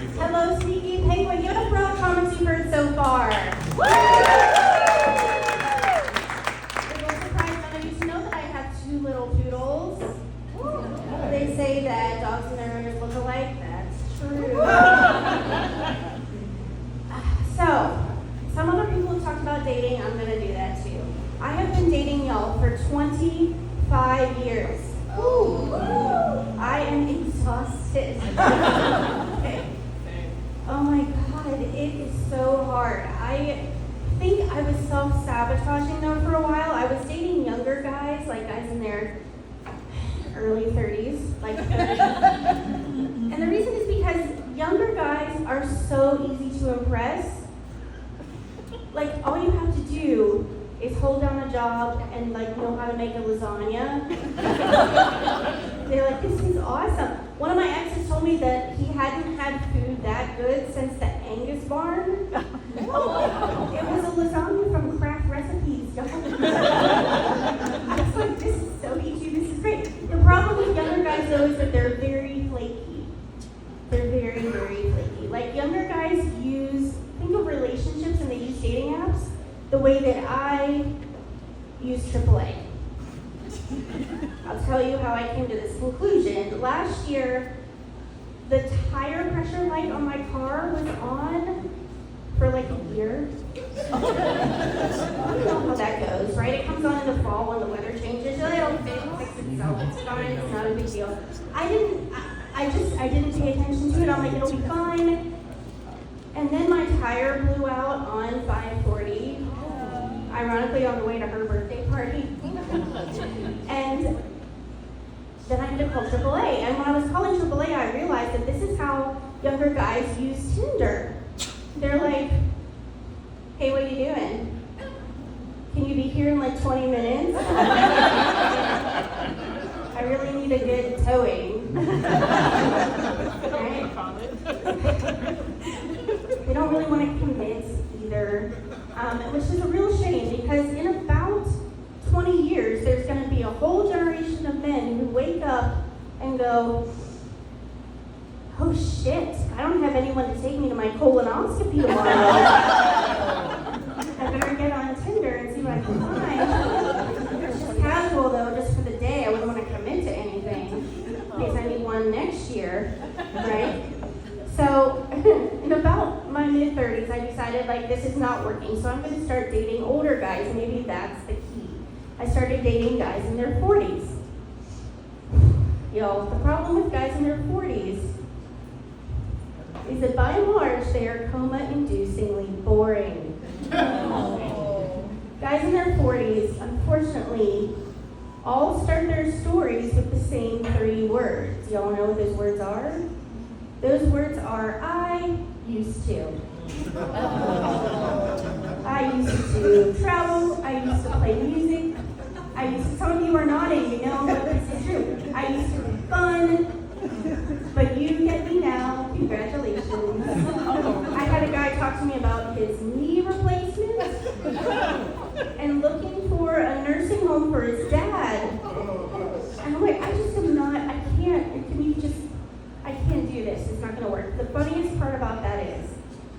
Hello, Sneaky Penguin. Give it up for all the comments you've heard so far. It will surprise none of you to know that I have 2 little poodles. They say that dogs and their owners look alike. That's true. So, some other people have talked about dating. I'm going to do that too. I have been dating y'all for 25 years. Ooh. I am exhausted. Okay. Oh my God, it is so hard. I think I was self-sabotaging though for a while. I was dating younger guys, like guys in their early 30s, like 30. And the reason is because younger guys are so easy to impress. Like, all you have to do is hold down a job and like know how to make a lasagna. They're like, this is awesome. One of my exes told me that he hadn't had food that good since the Angus barn. It was a lasagna from Craft Recipes. I was like, this is so easy, this is great. The problem with younger guys though is that they're very flaky. They're very, very flaky. Like younger guys think of relationships and they use dating apps the way that I use AAA. I'll tell you how I came to this conclusion. Last year, the tire pressure light on my car was on for like a year. You know how that goes, right? It comes on in the fall when the weather changes. It'll fix itself. It's fine. It's not a big deal. I didn't pay attention to it. I'm like, it'll be fine. And then my tire blew out on 540. Ironically, on the way to her birthday party. And then I had to call AAA. And when I was calling AAA, I realized that this is how younger guys use Tinder. They're like, hey, what are you doing? Can you be here in like 20 minutes? I really need a good towing. Right? They don't really want to commit either, which is a real shame because in about 20 years, there's going to be a whole generation of men who wake up and go, oh shit, I don't have anyone to take me to my colonoscopy tomorrow. I better get on Tinder and see what I can find. It's just casual though, just for the day. I wouldn't want to commit to anything in case I need one next year, right? So in about my mid-30s, I decided like this is not working, so I'm going to start dating older guys. Maybe that's the key. I started dating guys in their 40s. Yo, the problem with guys in their 40s is that by and large, they are coma-inducingly boring. Guys in their 40s, unfortunately, all start their stories with the same 3 words. Y'all know what those words are? Those words are, I used to. I used to travel, I used to play music, some of you are nodding, you know, but this is true. I used to be fun, but you get me now, congratulations. I had a guy talk to me about his knee replacement and looking for a nursing home for his dad. And I'm like, I can't do this, it's not gonna work. The funniest part about that is,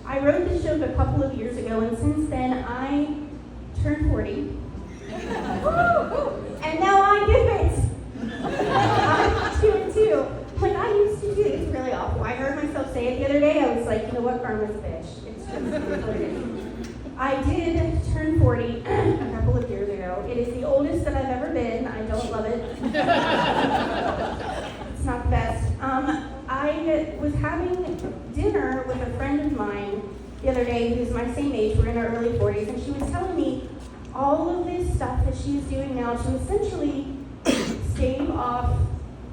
I wrote this joke a couple of years ago, and since then I turned 40. And now I give it. I do it too. Like I used to do it. It's really awful. I heard myself say it the other day. I was like, you know what, karma's a bitch. It's just what it is. I did turn 40 a couple of years ago. It is the oldest that I've ever been. I don't love it. It's not the best. I was having dinner with a friend of mine the other day who's my same age. We're in our early 40s, and she was telling me all of this stuff that she's doing now to essentially stave off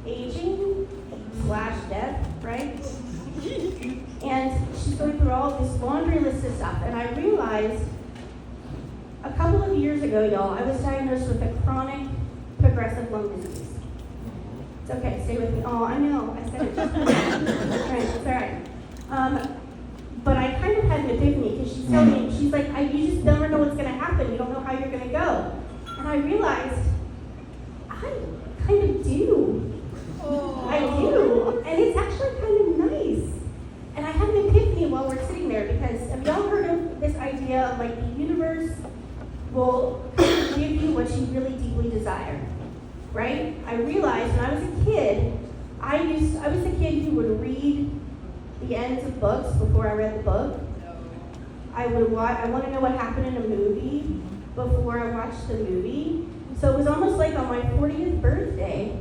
aging / death, right? And she's going through all of this laundry list of stuff, and I realized a couple of years ago, y'all, I was diagnosed with a chronic progressive lung disease. It's okay, stay with me. Oh, I know, I said it just right, it's all right. But I kind of had an epiphany because she's telling me, she's like, you just never know what's going to happen. You don't know how you're going to go. And I realized, I kind of do. I do. And it's actually kind of nice. And I had will give you what you really deeply desire, right? I realized when I was a kid, I was the kid who would read the ends of books before I read the book. I want to know what happened in a movie before I watched the movie. So it was almost like on my 40th birthday,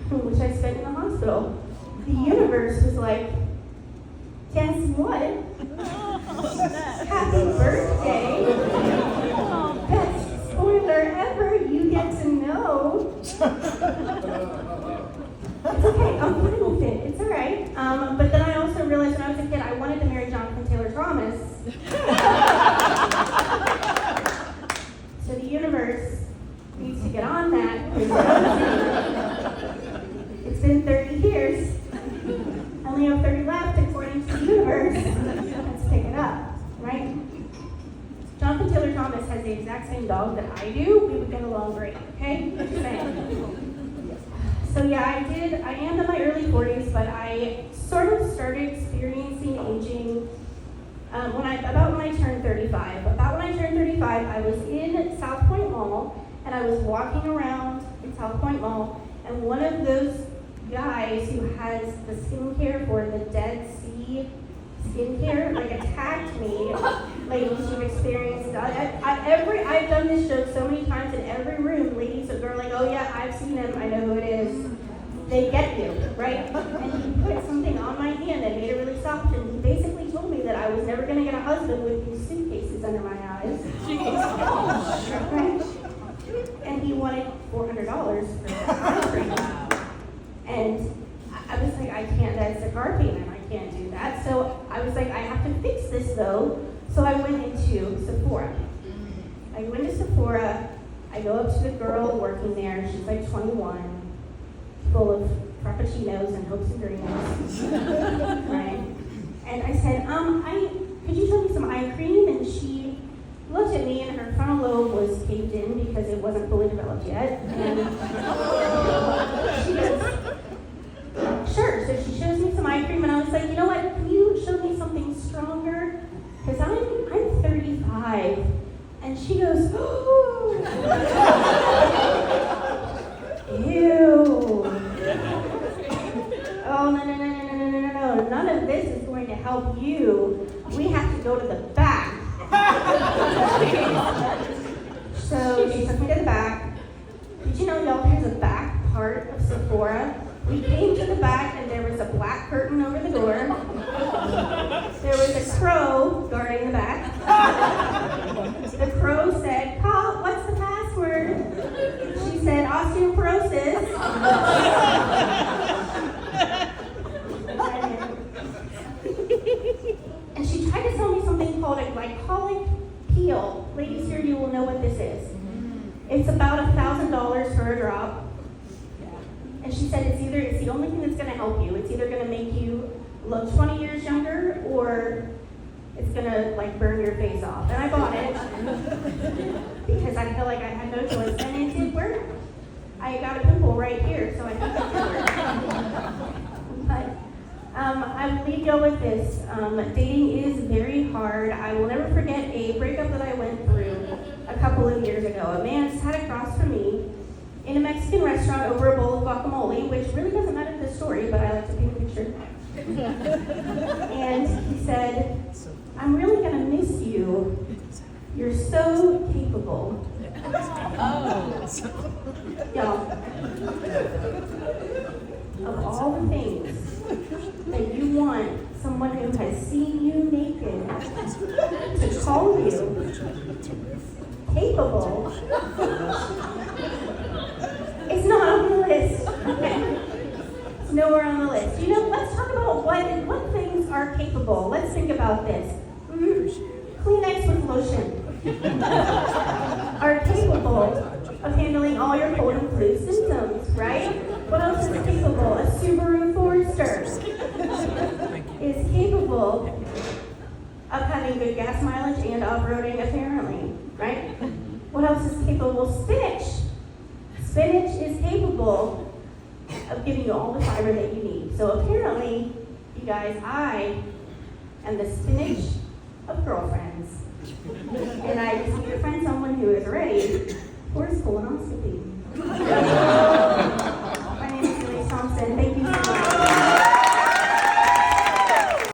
which I spent in the hospital, the universe was like, guess what? Happy birthday. Best spoiler ever, you get to know. It's okay, I'm fine with it, it's all right. But then I also realized when I was a kid, I wanted to marry Jonathan Taylor Thomas. So the universe needs to get on that. It's been 30 years. I only have 30 left according to the universe. Let's pick it up, right? Jonathan Taylor Thomas has the exact same dog that I do. We would get along great, okay? Just saying. So yeah, I am in my early 40s, but I sort of started experiencing aging when I turned 35. About when I turned 35, I was in South Point Mall, and I was walking around in South Point Mall, and one of those guys who has the skincare for the Dead Sea skincare, like attacked me. Ladies, you've experienced that. I've done this joke so many times in every room. Ladies are like, oh yeah, I've seen him, I know who it is. They get you, right? And he put something on my hand and made it really soft, and he basically told me that I was never going to get a husband with these suitcases under my eyes. Right? And he wanted $400 for ice cream. And I was like, I can't, that's a car payment, I can't do that. So I was like, I have to fix this though. So I went into Sephora. I go up to the girl working there, she's like 21, full of frappuccinos and hopes and dreams, right? And I said, could you show me some eye cream? And she looked at me and her frontal lobe was caved in because it wasn't fully developed yet. And she goes, sure. So she shows me some eye cream and I was like, you know what, can you show me something stronger? Because I'm 35. And she goes, oh, ew. Oh, no. None of this is going to help you. We have to go to the back. So she took me to the back. Did you know, y'all, there's a back part of Sephora? We came to the back and there was a black curtain over the door. There was a crow guarding the back. The crow said, "Call, what's the password?" She said, "Osteoporosis." And she tried to tell me something called a glycolic peel. Ladies here, you will know what this is. It's about $1,000 for a drop. And she said it's the only thing that's going to help you. It's either going to make you look 20 years younger or it's going to like burn your face off. And I bought it because I felt like I had no choice. And it did work. I got a pimple right here, so I think it did work. But I will leave y'all with this. Dating is very hard. I will never forget a breakup that I went through a couple of years ago. A man sat across from me in a Mexican restaurant over a bowl of guacamole, which really doesn't matter to the story, but I like to paint a picture. And he said, "I'm really gonna miss you. You're so capable." Y'all, of all the things that you want someone who has seen you naked to call you capable, it's not on the list. Okay. It's nowhere on the list. You know, let's talk about what things are capable. Let's think about this. Kleenex with lotion are capable of handling all your cold and flu symptoms, right? What else is capable? A Subaru Forester is capable of having good gas mileage and off-roading, apparently, right? What else is capable? Spinach. Spinach is capable of giving you all the fiber that you need. So apparently, you guys, I am the spinach of girlfriends. And I just need to find someone who knew it was already. Poor school.